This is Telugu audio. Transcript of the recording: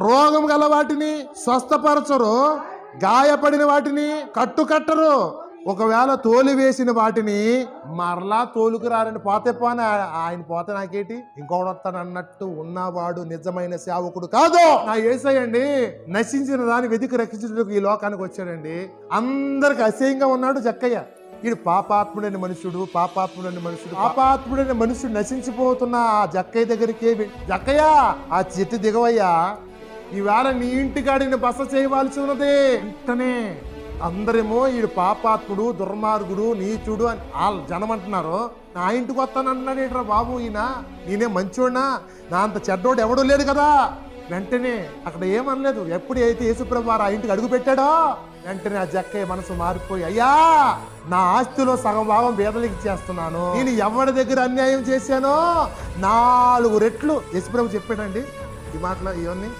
రోగం గల వాటిని స్వస్థపరచరు, గాయపడిన వాటిని కట్టుకట్టరు. ఒకవేళ తోలు వేసిన వాటిని మరలా తోలుకురారని పోతే పోని, ఆయన పోతే నాకేటి, ఇంకొకడు వస్తాను అన్నట్టు ఉన్నవాడు నిజమైన సేవకుడు కాదు. నా యేసయ్యండి నశించిన దాన్ని వెతికి రక్షించుటకు ఈ లోకానికి వచ్చాడండి. అందరికి అసహ్యంగా ఉన్నాడు జక్కయ్య. వీడు పాపాత్ముడైన మనుషుడు, పాపాత్ముడైన మనుషుడు నశించిపోతున్న ఆ జక్కయ్య దగ్గరికి, జక్కయ్య ఆ చెట్టు దిగవయ్యా, ఈవేళ నీ ఇంటికాడిని బస చేయవలసి ఉన్నది. వెంటనే అందరేమో ఈడు పాపాత్ముడు, దుర్మార్గుడు, నీచుడు అని వాళ్ళు జనం అంటున్నారు. నా ఇంటికి వస్తాను అంటున్నాడు ఏంట్రా బాబు, నేనే మంచోడినా, నా అంత చెడ్డోడు ఎవడూ లేడు కదా. వెంటనే అక్కడ ఏమనలేదు. ఎప్పుడు అయితే యేసుప్రభు వారు ఆ ఇంటికి అడుగు పెట్టాడో వెంటనే ఆ జక్కయ్య మనసు మారిపోయి, అయ్యా నా ఆస్తిలో సగం భాగం బేదలకి చేస్తున్నాను, నేను ఎవరి దగ్గర అన్యాయం చేశానో 4 రెట్లు యేసుప్రభు చెప్పాడండి ఈ మాటలు ఇవన్నీ.